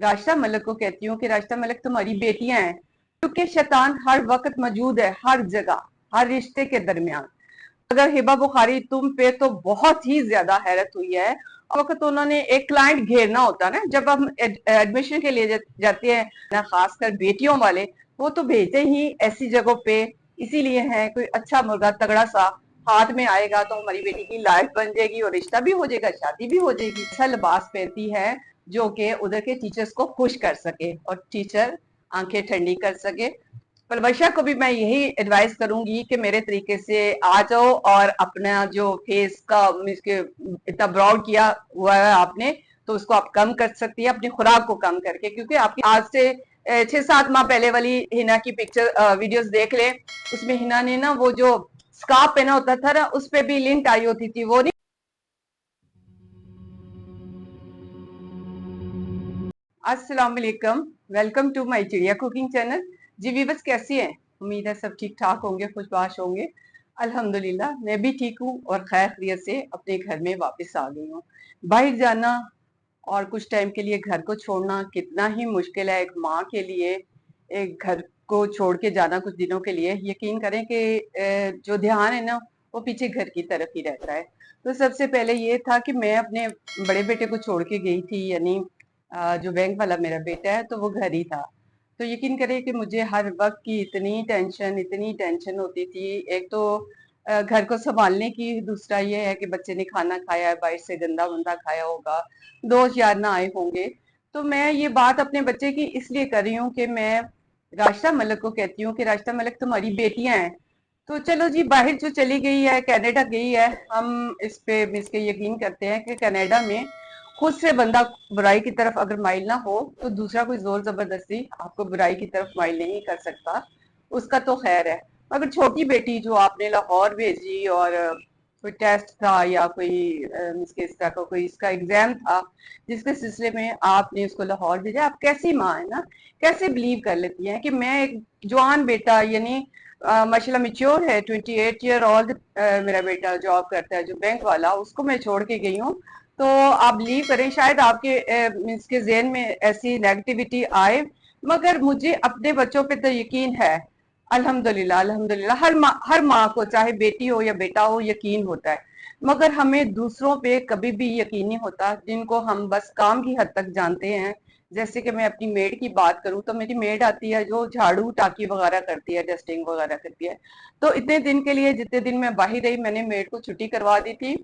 राशिदा मलिक को कहती हूँ कि राशिदा मलिक तुम्हारी बेटियां हैं, क्योंकि शैतान हर वक्त मौजूद है, हर जगह, हर रिश्ते के दरमियान। अगर हिबा बुखारी तुम पे तो बहुत ही ज्यादा हैरत हुई है। वक्त उन्होंने एक क्लाइंट घेरना होता है ना, जब हम एडमिशन के लिए जाते हैं ना, खासकर बेटियों वाले, वो तो भेजते ही ऐसी जगहों पे इसीलिए है कोई अच्छा मुर्गा तगड़ा सा हाथ में आएगा तो हमारी बेटी की लाइफ बन जाएगी और रिश्ता भी हो जाएगा, शादी भी हो जाएगी। ऐसा लिबास पहनती है जो कि उधर के टीचर्स को खुश कर सके और टीचर आंखें ठंडी कर सके। पलवशा को भी मैं यही एडवाइस करूंगी कि मेरे तरीके से आ जाओ और अपना जो फेस का इसके इतना ब्रॉड किया हुआ है आपने, तो उसको आप कम कर सकती है अपनी खुराक को कम करके। क्योंकि आपकी आज से 6-7 माह पहले वाली हिना की पिक्चर वीडियोस देख ले, उसमें हिना ने ना वो जो स्कार्फ पहना होता था ना, उस पे भी लिंक आई होती थी, वो नहीं। अस्सलाम वालेकुम, वेलकम टू माय चिड़िया कुकिंग चैनल। जी वीवर्स, कैसी हैं? उम्मीद है सब ठीक ठाक होंगे, खुशबाश होंगे। अल्हम्दुलिल्लाह मैं भी ठीक हूँ और खैर खैरियत से अपने घर में वापस आ गई हूँ। बाहर जाना और कुछ टाइम के लिए घर को छोड़ना कितना ही मुश्किल है एक माँ के लिए। एक घर को छोड़ के जाना कुछ दिनों के लिए, यकीन करें कि जो ध्यान है ना वो पीछे घर की तरफ ही रहता है। तो सबसे पहले ये था कि मैं अपने बड़े बेटे को छोड़ के गई थी, यानी जो बैंक वाला मेरा बेटा है तो वो घर ही था। तो यकीन करें कि मुझे हर वक्त की इतनी टेंशन होती थी। एक तो घर को संभालने की, दूसरा ये है कि बच्चे ने खाना खाया है, बाहर से गंदा वंदा खाया होगा, दोस्त यार ना आए होंगे। तो मैं ये बात अपने बच्चे की इसलिए कर रही हूँ कि मैं राशिदा मलिक को कहती हूँ कि राशिदा मलिक तुम्हारी बेटियां हैं। तो चलो जी, बाहर जो चली गई है, कनाडा गई है, हम इस पे इसके यकीन करते हैं कि कनाडा में खुद से बंदा बुराई की तरफ अगर माइल ना हो तो दूसरा कोई जोर जबरदस्ती आपको बुराई की तरफ माइल नहीं कर सकता। उसका तो खैर है। मगर छोटी बेटी जो आपने लाहौर भेजी और कोई टेस्ट था या कोई इसके इस तरह का कोई इसका एग्जाम था जिसके सिलसिले में आपने उसको लाहौर भेजा, आप कैसी माँ है ना, कैसे बिलीव कर लेती हैं कि मैं एक जवान बेटा, यानी माशाल्लाह मेच्योर है, 28 ईयर ओल्ड मेरा बेटा जॉब करता है जो बैंक वाला, उसको मैं छोड़ के गई हूँ। तो आप बिलीव करें, शायद आपके मीन्स के ज़हन में ऐसी नेगेटिविटी आए, मगर मुझे अपने बच्चों पे तो यकीन है। अल्हम्दुलिल्लाह अल्हम्दुलिल्लाह, हर माँ को चाहे बेटी हो या बेटा हो यकीन होता है, मगर हमें दूसरों पे कभी भी यकीन नहीं होता जिनको हम बस काम की हद तक जानते हैं। जैसे कि मैं अपनी मेड की बात करूं तो मेरी मेड आती है जो झाड़ू टाकी वगैरह करती है, डस्टिंग वगैरह करती है। तो इतने दिन के लिए, जितने दिन मैं बाहर रही, मैंने मेड को छुट्टी करवा दी थी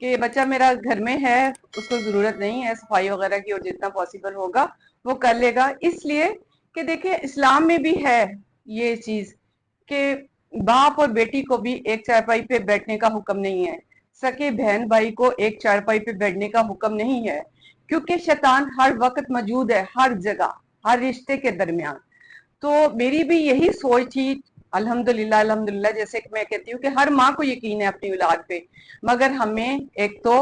कि बच्चा मेरा घर में है, उसको जरूरत नहीं है सफाई वगैरह की, और जितना पॉसिबल होगा वो कर लेगा। इसलिए कि देखिए इस्लाम में भी है ये चीज कि बाप और बेटी को भी एक चारपाई पे बैठने का हुक्म नहीं है, सके बहन भाई को एक चारपाई पे बैठने का हुक्म नहीं है, क्योंकि शैतान हर वक्त मौजूद है, हर जगह, हर रिश्ते के दरमियान। तो मेरी भी यही सोच थी। अल्हम्दुलिल्लाह अल्हम्दुलिल्लाह, जैसे कि मैं कहती हूँ कि हर माँ को यकीन है अपनी औलाद पे, मगर हमें एक तो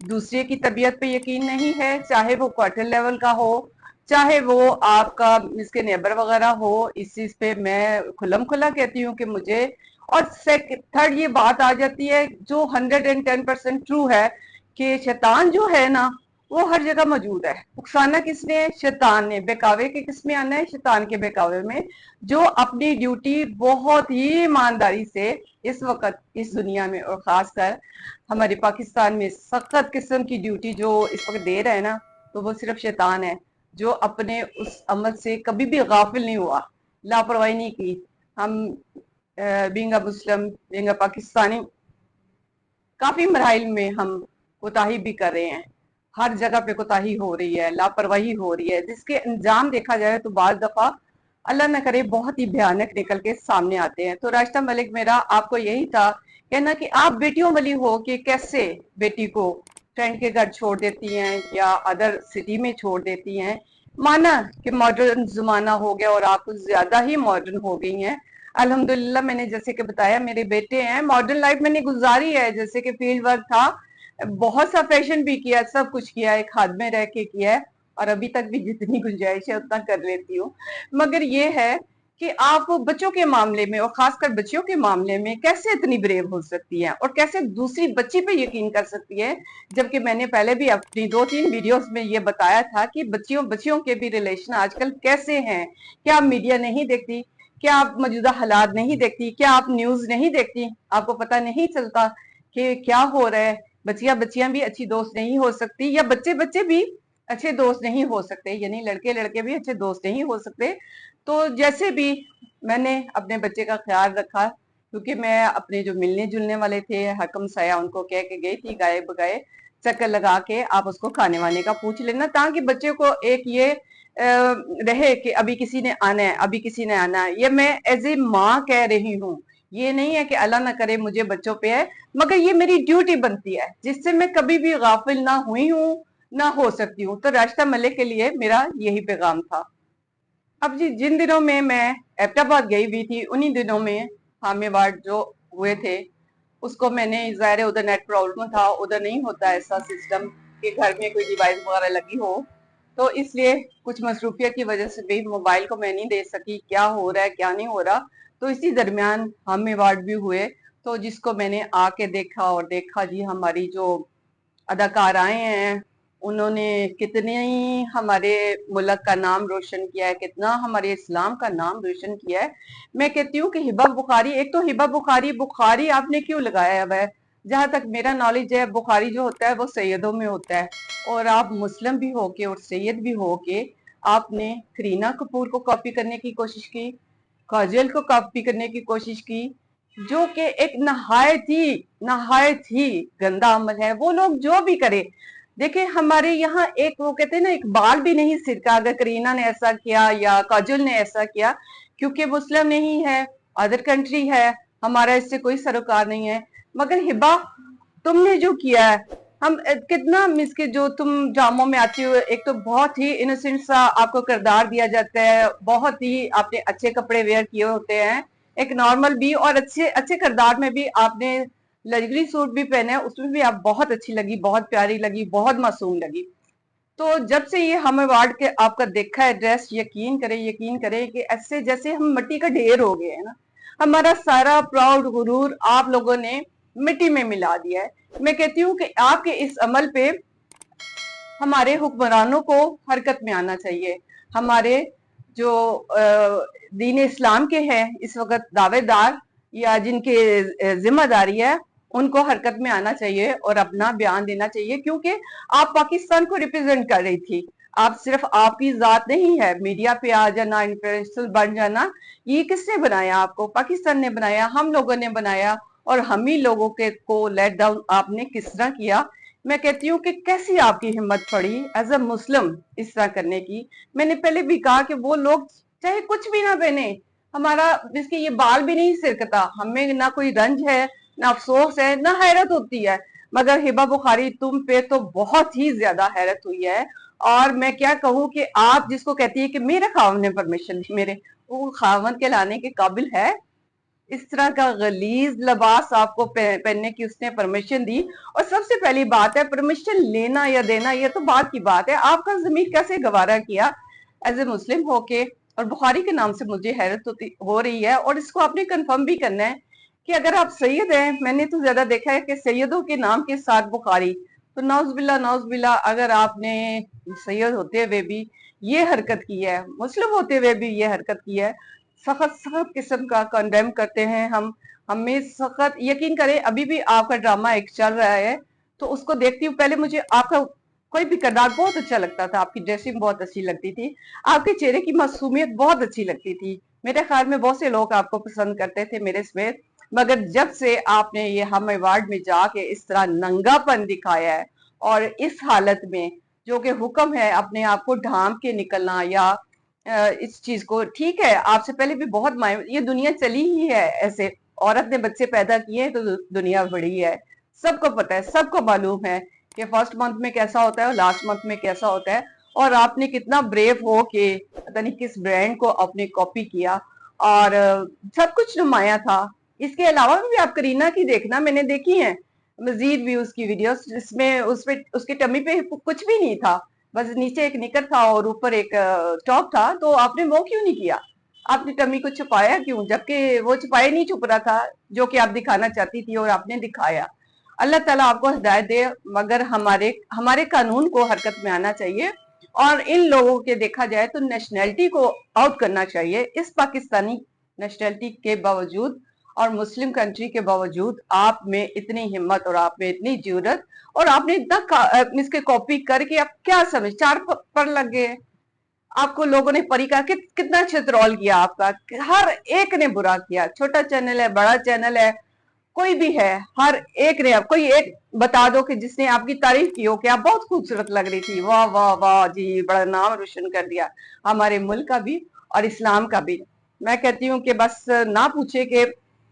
दूसरे की तबीयत पे यकीन नहीं है, चाहे वो क्वार्टर लेवल का हो, चाहे वो आपका इसके नेबर वगैरह हो। इस चीज पे मैं खुलम खुला कहती हूँ कि मुझे, और थर्ड ये बात आ जाती है जो 110% ट्रू है कि शैतान जो है ना वो हर जगह मौजूद है। उकसाना किसने है? शैतान ने। बहकावे के किस में आना है? शैतान के बहकावे में, जो अपनी ड्यूटी बहुत ही ईमानदारी से इस वक्त इस दुनिया में और खासकर हमारे पाकिस्तान में सख्त किस्म की ड्यूटी जो इस वक्त दे रहा है ना, तो वो सिर्फ शैतान है जो अपने उस अमल से कभी भी गाफिल नहीं हुआ, लापरवाही नहीं की। हम being a Muslim, being a Pakistani, काफी मराइल में हम कोताही भी कर रहे हैं। हर जगह पे कोताही हो रही है, लापरवाही हो रही है, जिसके अंजाम देखा जाए तो बाज दफा अल्लाह न करे बहुत ही भयानक निकल के सामने आते हैं। तो राशिदा मलिक, मेरा आपको यही था कहना कि आप बेटियों वाली हो कि कैसे बेटी को फ्रेंड के घर छोड़ देती हैं या अदर सिटी में छोड़ देती हैं। माना कि मॉडर्न जमाना हो गया और आप कुछ ज्यादा ही मॉडर्न हो गई हैं। अल्हम्दुलिल्लाह, मैंने जैसे कि बताया मेरे बेटे हैं, मॉडर्न लाइफ मैंने गुजारी है, जैसे कि फील्ड वर्क था, बहुत सा फैशन भी किया, सब कुछ किया, एक हाथ में रह के किया है, और अभी तक भी जितनी गुंजाइश है उतना कर लेती हूँ। मगर ये है कि आप बच्चों के मामले में और खासकर बच्चियों के मामले में कैसे इतनी ब्रेव हो सकती हैं और कैसे दूसरी बच्ची पे यकीन कर सकती है, जबकि मैंने पहले भी अपनी 2-3 वीडियोस में ये बताया था कि बच्चियों के भी रिलेशन आजकल कैसे हैं। क्या आप मीडिया नहीं देखती? क्या आप मौजूदा हालात नहीं देखती? क्या आप न्यूज नहीं देखती? आपको पता नहीं चलता कि क्या हो रहा है? बच्चियां भी अच्छी दोस्त नहीं हो सकती, या बच्चे बच्चे भी अच्छे दोस्त नहीं हो सकते, यानी लड़के लड़के भी अच्छे दोस्त नहीं हो सकते। तो जैसे भी मैंने अपने बच्चे का ख्याल रखा, क्योंकि मैं अपने जो मिलने जुलने वाले थे हकम साया उनको कह के गई थी गाए बगाए चक्कर लगा के आप उसको खाने वाने का पूछ लेना, ताकि बच्चे को एक ये रहे कि अभी किसी ने आना है, अभी किसी ने आना है। ये मैं एज ए माँ कह रही हूँ, ये नहीं है कि अल्लाह ना करे मुझे बच्चों पे है, मगर ये मेरी ड्यूटी बनती है जिससे मैं कभी भी गाफिल ना हुई हूँ ना हो सकती हूँ। तो राशिदा मलिक के लिए मेरा यही पैगाम था। अब जी जिन दिनों में मैं एबटाबाद गई हुई थी, उन्हीं दिनों में हामे वार्ड जो हुए थे उसको मैंने, ज़ाहिर है उधर नेट प्रॉब्लम था, उधर नहीं होता ऐसा सिस्टम कि घर में कोई डिवाइस वगैरह लगी हो, तो इसलिए कुछ मसरूफियत की वजह से भी मोबाइल को मैं नहीं दे सकी क्या हो रहा है क्या नहीं हो रहा। तो इसी दरमियान हामे वार्ड भी हुए, तो जिसको मैंने आके देखा और देखा जी हमारी जो अदाकाराएं हैं उन्होंने कितने ही हमारे मुल्क का नाम रोशन किया है, कितना हमारे इस्लाम का नाम रोशन किया है। मैं कहती हूँ कि हिबा बुखारी, एक तो हिबा बुखारी, बुखारी आपने क्यों लगाया हुआ है? जहां तक मेरा नॉलेज है बुखारी जो होता है वो सैयदों में होता है, और आप मुस्लिम भी होके और सैयद भी होके आपने करीना कपूर को कॉपी करने की कोशिश की, काजल को कॉपी करने की कोशिश की, जो कि एक नहायत ही गंदा अमल है। वो लोग जो भी करे, देखिए हमारे यहाँ एक वो कहते हैं ना, एक बाल भी नहीं सिरका अगर करीना ने ऐसा किया या काजल ने ऐसा किया, क्योंकि मुस्लिम नहीं है, अदर कंट्री है, हमारा इससे कोई सरोकार नहीं है। मगर हिबा तुमने जो किया है, हम कितना मिस के, जो तुम ड्रामों में आती हो, एक तो बहुत ही इनोसेंट सा आपको किरदार दिया जाता है, बहुत ही आपने अच्छे कपड़े वेयर किए होते हैं, एक नॉर्मल भी, और अच्छे अच्छे किरदार में भी आपने लग्जरी सूट भी पहने, उसमें भी आप बहुत अच्छी लगी, बहुत प्यारी लगी, बहुत मासूम लगी। तो जब से ये हम अवार्ड के आपका देखा है ड्रेस, यकीन करे कि ऐसे जैसे हम मिट्टी का ढेर हो गए हैं ना, हमारा सारा प्राउड गुरूर आप लोगों ने मिट्टी में मिला दिया है। मैं कहती हूँ कि आपके इस अमल पे हमारे हुक्मरानों को हरकत में आना चाहिए। हमारे जो दीन इस्लाम के हैं इस वक्त दावेदार, या जिनके जिम्मेदारी है, उनको हरकत में आना चाहिए और अपना बयान देना चाहिए, क्योंकि आप पाकिस्तान को रिप्रेजेंट कर रही थी। आप सिर्फ आपकी जात नहीं है, मीडिया पे आ जाना, इन्फ्लुएंसर बन जाना, ये किसने बनाया? आपको पाकिस्तान ने बनाया, हम लोगों ने बनाया, और हम ही लोगों के को लेट डाउन आपने किस तरह किया। मैं कहती हूँ कि कैसी आपकी हिम्मत पड़ी एज अ मुस्लिम इस तरह करने की। मैंने पहले भी कहा कि वो लोग चाहे कुछ भी ना पहने, हमारा जिसके ये बाल भी नहीं सिरकता, हमें ना कोई रंज है, ना अफसोस है, ना हैरत होती है, मगर हिबा बुखारी तुम पे तो बहुत ही ज्यादा हैरत हुई है। और मैं क्या कहूँ कि आप जिसको कहती है कि मेरे खावन ने परमिशन दी, मेरे वो खावन के लाने के काबिल है? इस तरह का गलीज लिबास आपको पहनने की उसने परमिशन दी? और सबसे पहली बात है, परमिशन लेना या देना ये तो बात की बात है, आपका जमीर कैसे गवारा किया एज ए मुस्लिम होके? और बुखारी के नाम से मुझे हैरत हो रही है, और इसको आपने कंफर्म भी करना है कि अगर आप सैयद हैं, मैंने तो ज्यादा देखा है कि सैयदों के नाम के साथ बुखारी, तो नौज बिल्ला अगर आपने सैयद होते हुए भी ये हरकत की है, मुस्लिम होते हुए भी ये हरकत की है, सख्त सख्त किस्म का कंडेम करते हैं हम। हमें सख्त, यकीन करें अभी भी आपका ड्रामा एक चल रहा है तो उसको देखती हूँ, पहले मुझे आपका कोई भी किरदार बहुत अच्छा लगता था, आपकी ड्रेसिंग बहुत अच्छी लगती थी, आपके चेहरे की मासूमियत बहुत अच्छी लगती थी, मेरे ख्याल में बहुत से लोग आपको पसंद करते थे मेरे समेत। मगर जब से आपने ये हम अवार्ड में जाके इस तरह नंगापन दिखाया है, और इस हालत में जो कि हुक्म है अपने आप को ढांप के निकलना, या इस चीज को, ठीक है आपसे पहले भी बहुत ये दुनिया चली ही है ऐसे, औरत ने बच्चे पैदा किए तो दुनिया बड़ी है, सबको पता है, सबको मालूम है कि फर्स्ट मंथ में कैसा होता है और लास्ट मंथ में कैसा होता है। और आपने कितना ब्रेव हो के पता नहीं किस ब्रांड को आपने कॉपी किया, और सब कुछ नुमाया था। इसके अलावा भी आप करीना की देखना, मैंने देखी है मजीद भी उसकी वीडियोस, जिसमें उसपे उसके टमी पे कुछ भी नहीं था, बस नीचे एक निकर था और ऊपर एक टॉप था, तो आपने वो क्यों नहीं किया? आपने टमी को छुपाया क्यों, जबकि वो छुपाए नहीं छुप रहा था, जो कि आप दिखाना चाहती थी और आपने दिखाया। अल्लाह ताला आपको हिदायत दे, मगर हमारे हमारे कानून को हरकत में आना चाहिए। और इन लोगों के देखा जाए तो नेशनैलिटी को आउट करना चाहिए। इस पाकिस्तानी नेशनैलिटी के बावजूद और मुस्लिम कंट्री के बावजूद आप में इतनी हिम्मत और आप में इतनी जरूरत, और आपने इतना इसके कॉपी करके आप क्या समझ चार पर लग गए। आपको लोगों ने परी का कितना छतरौल किया आपका, हर एक ने बुरा किया, छोटा चैनल है बड़ा चैनल है कोई भी है, हर एक ने, कोई एक बता दो कि जिसने आपकी तारीफ की हो कि आप बहुत खूबसूरत लग रही थी, वाह वाह वाह जी, बड़ा नाम रोशन कर दिया हमारे मुल्क का भी और इस्लाम का भी। मैं कहती हूँ कि बस ना पूछे कि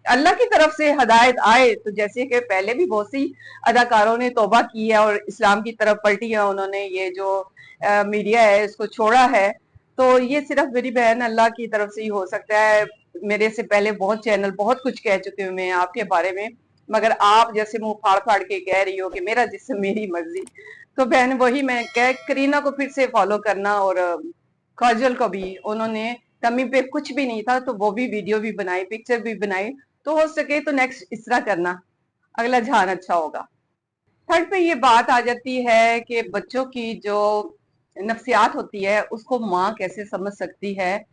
अल्लाह की तरफ से हदायत आए तो जैसे कि पहले भी बहुत सी अदाकारों ने तौबा की है और इस्लाम की तरफ पलटी है, उन्होंने ये जो मीडिया है इसको छोड़ा है, तो ये सिर्फ मेरी बहन अल्लाह की तरफ से ही हो सकता है। मेरे से पहले बहुत चैनल बहुत कुछ कह चुके हुए हैं आपके बारे में, मगर आप जैसे मुंह फाड़ फाड़ के कह रही हो कि मेरा जिस्म मेरी मर्जी, तो बहन वही मैं कह, करीना को फिर से फॉलो करना, और काजल को भी, उन्होंने टमी पे कुछ भी नहीं था तो वो भी वीडियो भी बनाई, पिक्चर भी बनाई, तो हो सके तो नेक्स्ट इस तरह करना, अगला जहान अच्छा होगा। थर्ड पे ये बात आ जाती है कि बच्चों की जो नफ्सियात होती है उसको माँ कैसे समझ सकती है।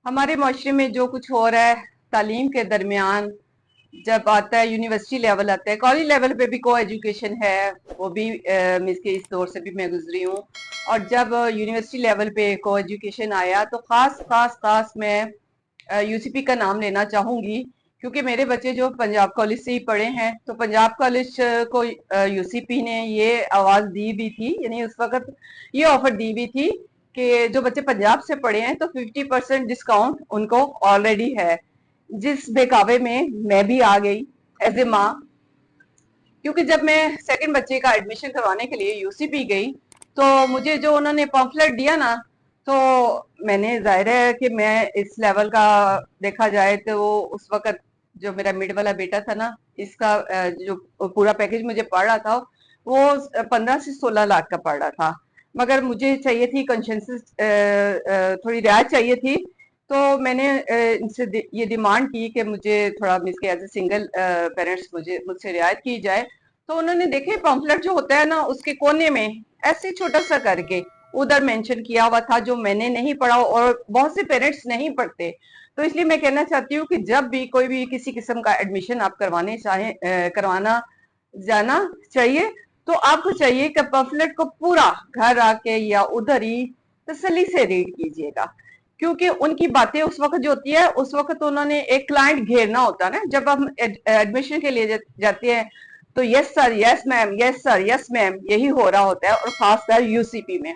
हमारे माशरे में जो कुछ हो रहा है तालीम के दरमियान, जब आता है यूनिवर्सिटी लेवल आता है, कॉलेज लेवल पे भी को एजुकेशन है, वो भी इसके इस दौर से भी मैं गुजरी हूँ। और जब यूनिवर्सिटी लेवल पे को एजुकेशन आया तो खास खास खास मैं यूसीपी का नाम लेना चाहूंगी, क्योंकि मेरे बच्चे जो पंजाब कॉलेज से ही पढ़े हैं, तो पंजाब कॉलेज को यूसीपी ने ये आवाज दी भी थी, यानी उस वक्त ये ऑफर दी भी थी कि जो बच्चे पंजाब से पढ़े हैं तो 50% डिस्काउंट उनको ऑलरेडी है, जिस बेकावे में मैं भी आ गई एज ए माँ। क्योंकि जब मैं सेकंड बच्चे का एडमिशन करवाने के लिए यूसीपी गई तो मुझे जो उन्होंने पॉम्फलेट दिया ना, तो मैंने, जाहिर है कि मैं इस लेवल का देखा जाए तो उस वक्त जो मेरा मिड वाला बेटा था ना, इसका जो पूरा पैकेज मुझे पड़ रहा था वो 15 से 16 लाख का पड़ रहा था, मगर मुझे चाहिए थी कंसेंसस, थोड़ी रियायत चाहिए थी। तो मैंने इनसे ये डिमांड की कि मुझे थोड़ा means as a single parents मुझसे रियायत की जाए। तो उन्होंने देखे पम्फलेट जो होता है ना उसके कोने में ऐसे छोटा सा करके उधर मेंशन किया हुआ था, जो मैंने नहीं पढ़ा और बहुत से पेरेंट्स नहीं पढ़ते। तो इसलिए मैं कहना चाहती हूँ कि जब भी कोई भी किसी किस्म का एडमिशन आप करवाने चाहे, करवाना जाना चाहिए, तो आपको चाहिए कि पम्फलेट को पूरा घर आके या उधर ही तसल्ली से रीड कीजिएगा, क्योंकि उनकी बातें उस वक्त जो होती है, उस वक्त उन्होंने एक क्लाइंट घेरना होता है ना, जब हम एडमिशन के लिए जाते हैं तो yes sir yes ma'am, yes sir yes ma'am, यही हो रहा होता है, और खासकर यूसीपी में।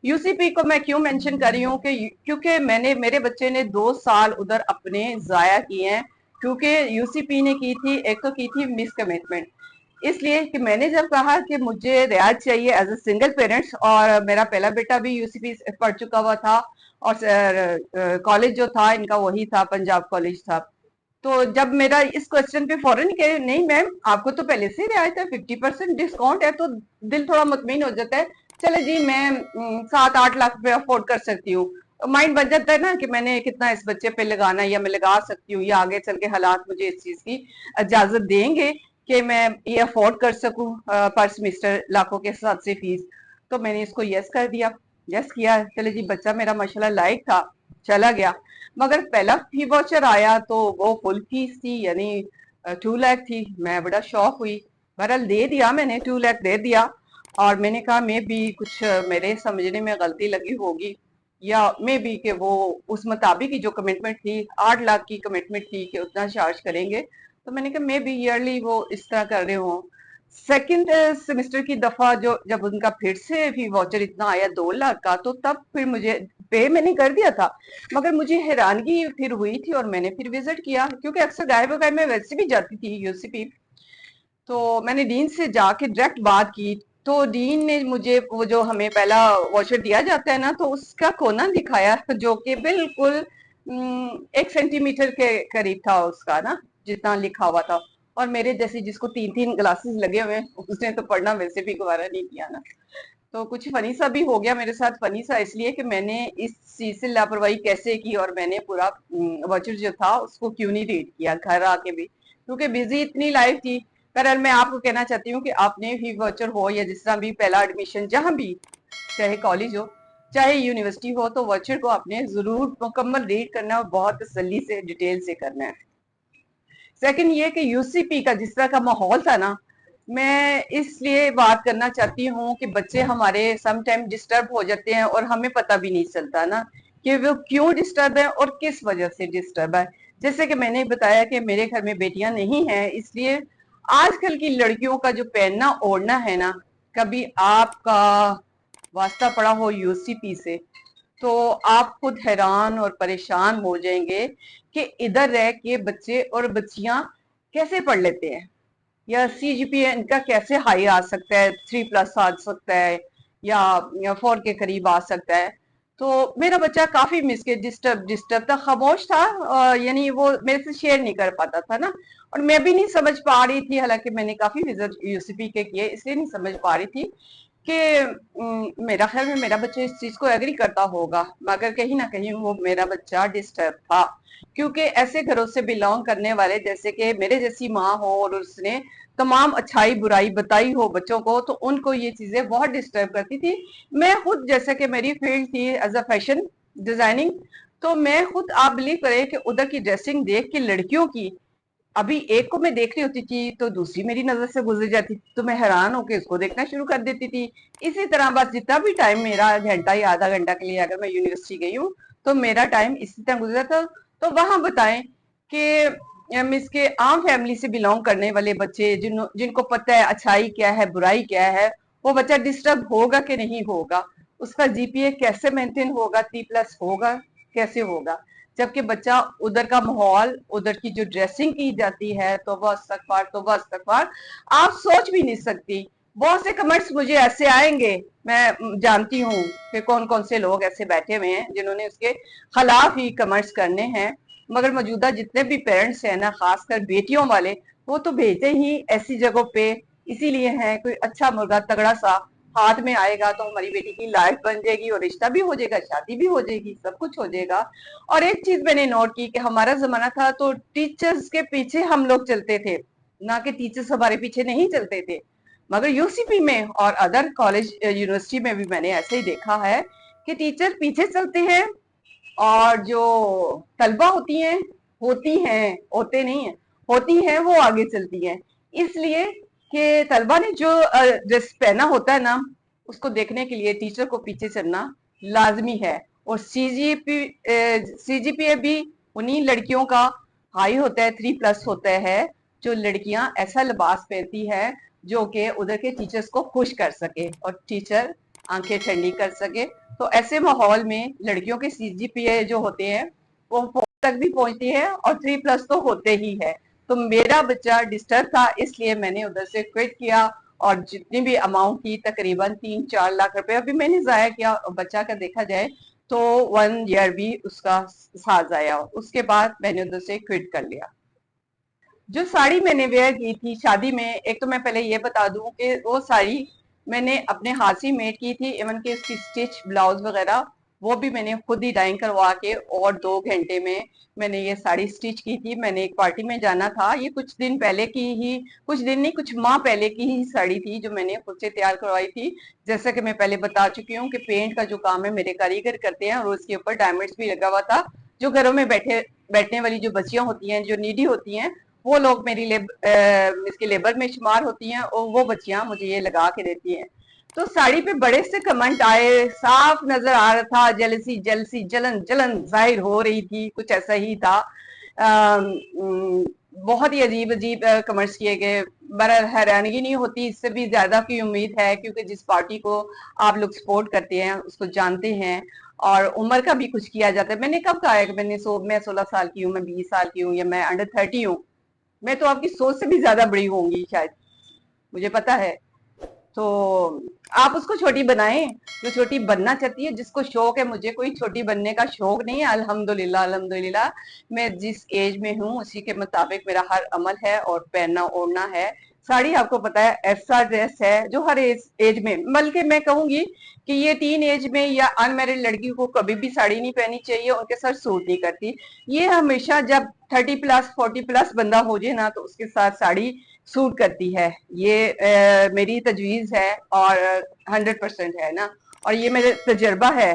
यूसीपी को मैं क्यों मेंशन कर रही हूँ कि क्योंकि मैंने, मेरे बच्चे ने 2 साल उधर अपने जाया किए हैं, क्योंकि यूसीपी ने की थी, एक तो की थी मिस कमिटमेंट, इसलिए कि मैंने जब कहा कि मुझे रियायत चाहिए एज ए सिंगल पेरेंट्स, और मेरा पहला बेटा भी यूसीपी पढ़ चुका हुआ था और कॉलेज जो था इनका वही था, पंजाब कॉलेज था। तो जब मेरा इस क्वेश्चन पे फौरन कहे नहीं मैम आपको तो पहले से रियायत है, 50% डिस्काउंट है, तो दिल थोड़ा मुतमईन हो जाता है, चले जी मैं 7-8 लाख रुपए अफोर्ड कर सकती हूँ। माइंड बन जाता है ना कि मैंने कितना इस बच्चे पे लगाना है, या मैं लगा सकती हूँ, या आगे चल के हालात मुझे इस चीज की इजाजत देंगे कि मैं ये अफोर्ड कर सकूं पर सेमेस्टर लाखों के हिसाब से फीस। तो मैंने इसको यस कर दिया, यस किया, चले जी बच्चा मेरा माशाल्लाह लायक था, चला गया। मगर पहला फी वाउचर आया तो वो फुल फीस थी, यानी 2 लाख थी। मैं बड़ा शौक हुई, बहरहाल दे दिया मैंने, 2 लाख दे दिया। और मैंने कहा मे भी कुछ मेरे समझने में गलती लगी होगी, या मे बी कि वो उस मुताबिक की जो कमिटमेंट थी 8 लाख की कमिटमेंट थी कि उतना चार्ज करेंगे, तो मैंने कहा मे बी ईयरली वो इस तरह कर रहे हो। सेकंड सेमेस्टर की दफा जो जब उनका फिर से फी वाउचर इतना आया 2 लाख का, तो तब फिर मुझे पे मैंने कर दिया था, मगर मुझे हैरानगी फिर हुई थी और मैंने फिर विजिट किया, क्योंकि अक्सर गायब गायब में वैसे भी जाती थी यूसीपी। तो मैंने डीन से जाके डायरेक्ट बात की, तो डीन ने मुझे वो जो हमें पहला वॉचर दिया जाता है ना, तो उसका कोना दिखाया जो कि बिल्कुल 1 सेंटीमीटर के करीब था उसका ना, जितना लिखा हुआ था। और मेरे जैसे जिसको 3-3 ग्लासेस लगे हुए हैं उसने तो पढ़ना वैसे भी गवारा नहीं किया ना। तो कुछ फनी सा भी हो गया मेरे साथ। फनी सा इसलिए कि मैंने इस चीज से लापरवाही कैसे की, और मैंने पूरा वाचर जो था उसको क्यों नहीं रीड किया घर आके भी, क्योंकि बिजी इतनी लाइफ थी। पर मैं आपको कहना चाहती हूँ कि आपने भी वाचर हो या जिस तरह भी पहला एडमिशन जहां भी, चाहे कॉलेज हो चाहे यूनिवर्सिटी हो, तो वाचर को आपने जरूर मुकम्मल रीड करना है और बहुत तसल्ली से डिटेल से करना है। सेकंड ये कि यूसीपी का जिस तरह का माहौल था ना, मैं इसलिए बात करना चाहती हूँ कि बच्चे हमारे सम टाइम डिस्टर्ब हो जाते हैं और हमें पता भी नहीं चलता ना कि वो क्यों डिस्टर्ब है और किस वजह से डिस्टर्ब है। जैसे कि मैंने बताया कि मेरे घर में बेटियां नहीं हैं, इसलिए आजकल की लड़कियों का जो पहनना ओढ़ना है ना, कभी आपका वास्ता पड़ा हो यूसीपी से तो आप खुद हैरान और परेशान हो जाएंगे कि इधर रह के बच्चे और बच्चियां कैसे पढ़ लेते हैं, या सीजीपीए इनका कैसे हाई आ सकता है, 3+ आ सकता है, या 4 के करीब आ सकता है। तो मेरा बच्चा काफी मिसके डिस्टर्ब डिस्टर्ब था, खामोश था, यानी वो मेरे से शेयर नहीं कर पाता था ना, और मैं भी नहीं समझ पा रही थी। हालांकि मैंने काफी विजिट यूसीपी के किए, इसलिए नहीं समझ पा रही थी कि मेरा ख्याल में मेरा बच्चा इस चीज को एग्री करता होगा, मगर कहीं ना कहीं वो मेरा बच्चा डिस्टर्ब था। क्योंकि ऐसे घरों से बिलोंग करने वाले, जैसे कि मेरे जैसी माँ हो और उसने तमाम अच्छाई बुराई बताई हो बच्चों को, तो उनको ये चीजें बहुत डिस्टर्ब करती थी। मैं खुद, जैसे कि मेरी फील्ड थी एज अ फैशन डिजाइनिंग, तो मैं खुद, आप बिलीव करें कि उधर की ड्रेसिंग देख के लड़कियों की, अभी एक को मैं देख रही होती थी तो दूसरी मेरी नजर से गुजर जाती थी, तो मैं हैरान होकर उसको देखना शुरू कर देती थी। इसी तरह बस जितना भी टाइम मेरा, घंटा या आधा घंटा के लिए अगर मैं यूनिवर्सिटी गई हूँ, तो मेरा टाइम इसी तरह गुजरा था। तो वहां बताएं कि मिस के आम फैमिली से बिलोंग करने वाले बच्चे, जिनको पता है अच्छाई क्या है बुराई क्या है, वो बच्चा डिस्टर्ब होगा कि नहीं होगा, उसका जीपीए कैसे मेंटेन होगा, 3+ होगा कैसे होगा, जबकि बच्चा उधर का माहौल, उधर की जो ड्रेसिंग की जाती है, तो वह इस्तगफार, तो वह इस्तगफार, आप सोच भी नहीं सकती। बहुत से कमेंट्स मुझे ऐसे आएंगे, मैं जानती हूँ कि कौन कौन से लोग ऐसे बैठे हुए हैं जिन्होंने उसके खिलाफ ही कमेंट्स करने हैं, मगर मौजूदा जितने भी पेरेंट्स हैं ना, खासकर बेटियों वाले, वो तो भेजते ही ऐसी जगहों पे इसीलिए हैं, कोई अच्छा मुर्गा तगड़ा सा हाथ में आएगा तो हमारी बेटी की लाइफ बन जाएगी और रिश्ता भी हो जाएगा, शादी भी हो जाएगी, सब कुछ हो जाएगा। और एक चीज मैंने नोट की कि हमारा जमाना था तो टीचर्स के पीछे हम लोग चलते थे, ना कि टीचर्स हमारे पीछे नहीं चलते थे। मगर यूसीपी में और अदर कॉलेज यूनिवर्सिटी में भी मैंने ऐसे ही देखा है कि टीचर पीछे चलते हैं और जो तलबा होती हैं होते नहीं है, होती हैं वो आगे चलती हैं। इसलिए कि तलबा ने जो ड्रेस पहना होता है ना, उसको देखने के लिए टीचर को पीछे चलना लाजमी है। और सीजीपीए भी उन्हीं लड़कियों का हाई होता है, 3+ होता है, जो लड़कियां ऐसा लिबास पहनती है जो कि उधर के टीचर्स को खुश कर सके और टीचर आंखें ठंडी कर सके। तो ऐसे माहौल में लड़कियों के सीजीपीए जो होते हैं वो 4 तक भी पहुंचती है और 3+ तो होते ही है। तो मेरा बच्चा डिस्टर्ब था, इसलिए मैंने उधर से क्विट किया, और जितनी भी अमाउंट थी तकरीबन 3-4 लाख रुपए अभी मैंने जाया किया। बच्चा का देखा जाए तो 1 ईयर भी उसका साथ जाया, उसके बाद मैंने उधर से क्विट कर लिया। जो साड़ी मैंने वेयर की थी शादी में, एक तो मैं पहले ये बता दूं कि वो साड़ी मैंने अपने हाथ से मेड की थी, इवन के उसकी स्टिच ब्लाउज वगैरह वो भी मैंने खुद ही डाइंग करवा के, और 2 घंटे में मैंने ये साड़ी स्टिच की थी। मैंने एक पार्टी में जाना था, ये कुछ दिन पहले की ही, कुछ दिन नहीं कुछ माह पहले की ही साड़ी थी जो मैंने खुद से तैयार करवाई थी। जैसा कि मैं पहले बता चुकी हूँ कि पेंट का जो काम है मेरे कारीगर करते हैं, और उसके ऊपर डायमंड्स भी लगा हुआ था। जो घरों में बैठने वाली जो बच्चियां होती हैं, जो नीडी होती हैं, वो लोग मेरी इसके लेबर में शुमार होती हैं, और वो बच्चियां मुझे ये लगा के देती हैं। तो साड़ी पे बड़े से कमेंट आए, साफ नजर आ रहा था जेलसी जेलसी, जलन जलन जाहिर हो रही थी, कुछ ऐसा ही था। बहुत ही अजीब अजीब कमेंट्स किए गए। बड़ा हैरानगी नहीं होती, इससे भी ज्यादा की उम्मीद है, क्योंकि जिस पार्टी को आप लोग सपोर्ट करते हैं उसको जानते हैं, और उम्र का भी कुछ किया जाता है। मैंने कब कहा है कि मैं 16 साल की हूँ, मैं 20 साल की हूँ, या मैं अंडर 30 हूँ? मैं तो आपकी सोच से भी ज्यादा बड़ी होंगी शायद, मुझे पता है। तो आप उसको छोटी बनाएं जो छोटी बनना चाहती है, जिसको शौक है। मुझे कोई छोटी बनने का शौक नहीं है, अल्हम्दुलिल्लाह अल्हम्दुलिल्लाह। मैं जिस एज में हूँ उसी के मुताबिक मेरा हर अमल है और पहनना ओढ़ना है। साड़ी आपको पता है ऐसा ड्रेस है जो हर एज में, बल्कि मैं कहूंगी कि ये टीन एज में या अनमैरिड लड़की को कभी भी साड़ी नहीं पहननी चाहिए, उनके साथ सूट नहीं करती। ये हमेशा जब 30+ 40+ बंदा हो जाए ना, तो उसके साथ साड़ी सूट करती है। ये मेरी तजवीज है और 100% है ना, और ये मेरे तजर्बा है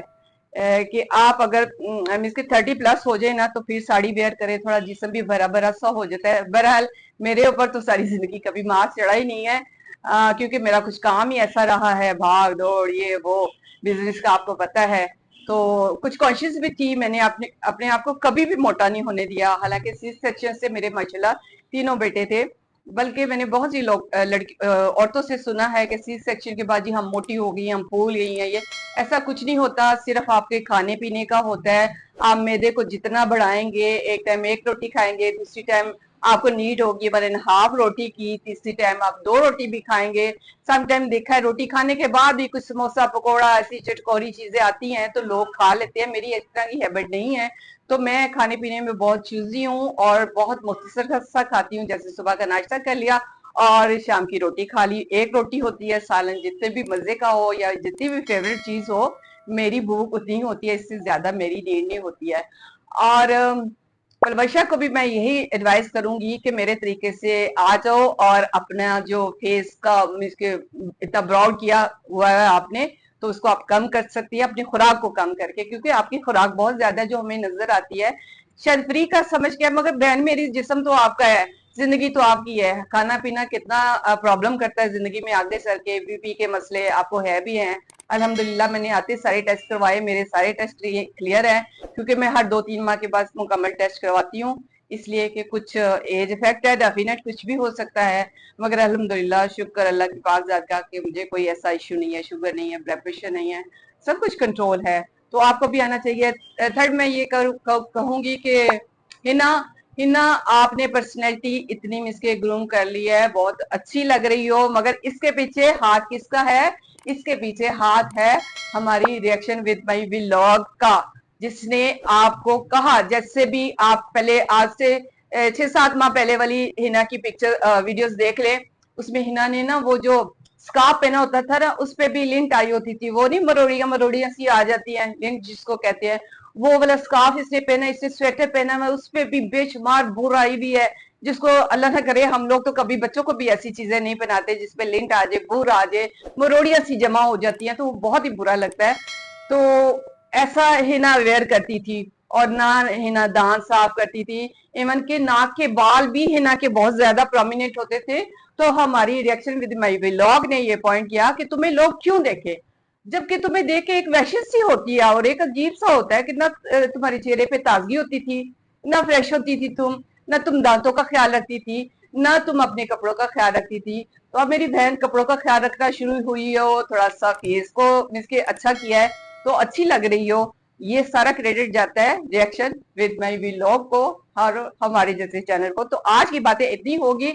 कि आप अगर मीन के 30+ हो जाए ना, तो फिर साड़ी वेयर करें, थोड़ा जिस्म भी भरा भरा सा हो जाता है। बहरहाल मेरे ऊपर तो सारी जिंदगी कभी मास्क चढ़ा ही नहीं है, क्योंकि मेरा कुछ काम ही ऐसा रहा है, भाग दौड़ ये वो, बिजनेस का आपको पता है। तो कुछ कॉन्शियस भी थी, मैंने अपने अपने आप को कभी भी मोटा नहीं होने दिया। हालांकि सी सेक्शन से मेरे माशाल्लाह तीनों बेटे थे, बल्कि मैंने बहुत सी लोग लड़की औरतों से सुना है कि सी सेक्शन के बाद जी हम मोटी हो गई, हम फूल गई हैं। ये ऐसा कुछ नहीं होता, सिर्फ आपके खाने पीने का होता है। आप मैदे को जितना बढ़ाएंगे, एक टाइम एक रोटी खाएंगे, दूसरी टाइम आपको नीड होगी 1.5 रोटी की, तीसरी टाइम आप 2 रोटी भी खाएंगे। सम टाइम देखा है रोटी खाने के बाद भी कुछ समोसा पकौड़ा ऐसी चटकोरी चीजें आती हैं तो लोग खा लेते हैं। मेरी इस तरह की हैबिट नहीं है, तो मैं खाने पीने में बहुत चूजी हूँ और बहुत मुख्तसर सा खाती हूँ। जैसे सुबह का नाश्ता कर लिया और शाम की रोटी खा ली, एक रोटी होती है, सालन जितने भी मजे का हो या जितनी भी फेवरेट चीज हो, मेरी भूख उतनी ही होती है, इससे ज्यादा मेरी नीड नहीं होती है। और पलवशा को भी मैं यही एडवाइस करूंगी कि मेरे तरीके से आ जाओ और अपना जो फेस का इसके इतना ब्रॉड किया हुआ है आपने, तो उसको आप कम कर सकती है अपनी खुराक को कम करके, क्योंकि आपकी खुराक बहुत ज्यादा जो हमें नजर आती है शायद फ्री का समझ के, मगर बहन मेरी जिस्म तो आपका है, जिंदगी तो आपकी है। खाना पीना कितना प्रॉब्लम करता है जिंदगी में, आगे चल के बीपी के मसले आपको है भी हैं। अल्हम्दुलिल्लाह मैंने आते सारे टेस्ट करवाए, मेरे सारे टेस्ट क्लियर हैं, क्योंकि मैं हर 2-3 माह के बाद मुकम्मल टेस्ट करवाती हूँ। इसलिए कि कुछ एज इफेक्ट है, डेफिनेट कुछ भी हो सकता है, मगर अल्हम्दुलिल्लाह शुक्र अल्लाह की पाक जात का कि मुझे कोई ऐसा इशू नहीं है, शुगर नहीं है, ब्लड प्रेशर नहीं है, सब कुछ कंट्रोल है। तो आपको भी आना चाहिए। थर्ड मैं ये कहूंगी कि हिना हिना आपने पर्सनैलिटी इतनी मिसके ग्रूम कर ली है, बहुत अच्छी लग रही हो, मगर इसके पीछे हाथ किसका है? इसके पीछे हाथ है हमारी रिएक्शन विद माई व्लॉग का, जिसने आपको कहा, जैसे भी आप पहले आज से 6-7 माह पहले वाली हिना की पिक्चर वीडियोस देख ले, उसमें हिना ने ना वो जो स्कार्फ पहना होता था ना, उस पे भी लिंट आई होती थी, वो नहीं मरोड़िया मरोड़िया सी आ जाती है, लिंट जिसको कहते हैं, वो वाला स्कार्फ इसने पहना, इसने स्वेटर पहना है, उस पे भी बेशुमार बुराई भी है, जिसको अल्लाह ना करे हम लोग तो कभी बच्चों को भी ऐसी चीजें नहीं पहनाते जिसपे लिंट आ जाए, बुर आ जाए, मरोड़िया सी जमा हो जाती है, तो वो बहुत ही बुरा लगता है। तो ऐसा हिना वेयर करती थी, और ना हिना दांत साफ करती थी, इवन के नाक के बाल भी हिना के बहुत ज्यादा प्रोमिनेंट होते थे। तो हमारी रिएक्शन विद माई व्लॉग ने ये पॉइंट किया कि तुम्हें लोग क्यों देखे, जबकि तुम्हें देख के एक वहशत सी होती है और एक अजीब सा होता है, कितना तुम्हारे चेहरे पे ताजगी होती थी, ना फ्रेश होती थी तुम, ना तुम दांतों का ख्याल रखती थी, ना तुम अपने कपड़ों का ख्याल रखती थी। तो अब मेरी बहन कपड़ों का ख्याल रखना शुरू हुई हो, थोड़ा सा फेस को मिसके अच्छा किया है, तो अच्छी लग रही हो, ये सारा क्रेडिट जाता है रिएक्शन विद माई व्लॉग को और हमारे जैसे चैनल को। तो आज की बातें इतनी होगी,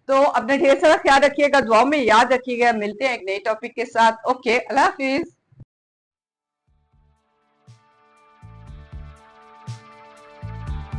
तो अपना ढेर सारा ख्याल रखिएगा, दुआओं में याद रखिएगा। मिलते हैं एक नए टॉपिक के साथ। ओके, अल्लाह हाफिज।